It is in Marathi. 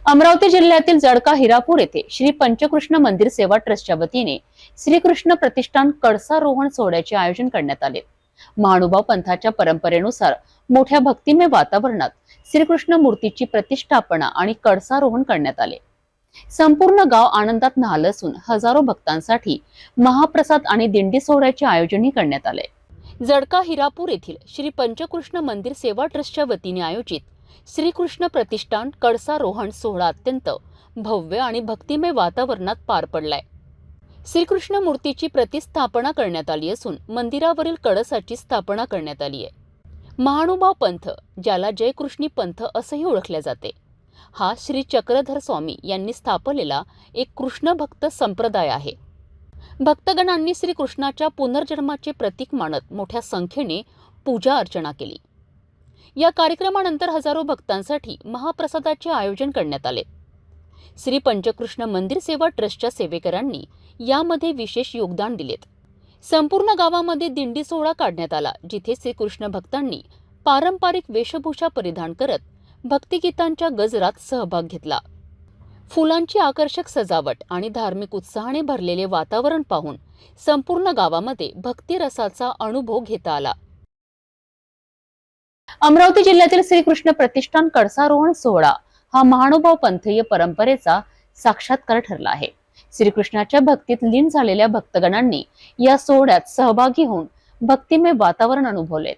अमरावती जिल्ह्यातील जळका हिरापूर येथे श्री पंचकृष्ण मंदिर सेवा ट्रस्टच्या वतीने श्रीकृष्ण प्रतिष्ठान कळसारोहण सोहळ्याचे आयोजन करण्यात आले। महानुभाव पंथाच्या परंपरेनुसार मोठ्या भक्तिमय वातावरणात श्रीकृष्ण मूर्तीची प्रतिष्ठापना आणि कळसारोहण करण्यात आले। संपूर्ण गाव आनंदात न्हालं असून हजारो भक्तांसाठी महाप्रसाद आणि दिंडी सोहळ्याचे आयोजनही करण्यात आले। जळका हिरापूर येथील श्री पंचकृष्ण मंदिर सेवा ट्रस्टच्या वतीने आयोजित श्रीकृष्ण प्रतिष्ठान कळसारोहण सोहळा अत्यंत भव्य आणि भक्तिमय वातावरणात पार पडलाय। श्रीकृष्ण मूर्तीची प्रतिष्ठापना करण्यात आली असून मंदिरावरील कळसाची स्थापना करण्यात आली आहे। महानुभाव पंथ, ज्याला जयकृष्णी पंथ असेही ओळखले जाते, हा श्री चक्रधर स्वामी यांनी स्थापलेला एक कृष्ण भक्त संप्रदाय आहे। भक्तगणांनी श्रीकृष्णाच्या पुनर्जन्माचे प्रतीक मानत मोठ्या संख्येने पूजा अर्चना केली। या कार्यक्रमानंतर हजारो भक्तांसाठी महाप्रसादाचे आयोजन करण्यात आले। श्री पंचकृष्ण मंदिर सेवा ट्रस्टच्या सेवेकरांनी यामध्ये विशेष योगदान दिलेत। संपूर्ण गावामध्ये दिंडी सोहळा काढण्यात आला, जिथे श्रीकृष्ण भक्तांनी पारंपरिक वेशभूषा परिधान करत भक्तिगीतांच्या गजरात सहभाग घेतला। फुलांची आकर्षक सजावट आणि धार्मिक उत्साहाने भरलेले वातावरण पाहून संपूर्ण गावामध्ये भक्ती रसाचा अनुभव घेता आला। अमरावती जिल्ह्यातील श्रीकृष्ण प्रतिष्ठान कळसारोहण सोहळा हा महानुभाव पंथीय परंपरेचा साक्षात्कार ठरला आहे। श्रीकृष्णाच्या भक्तीत लीन झालेल्या भक्तगणांनी या सोहळ्यात सहभागी होऊन भक्तिमय वातावरण अनुभवलेत।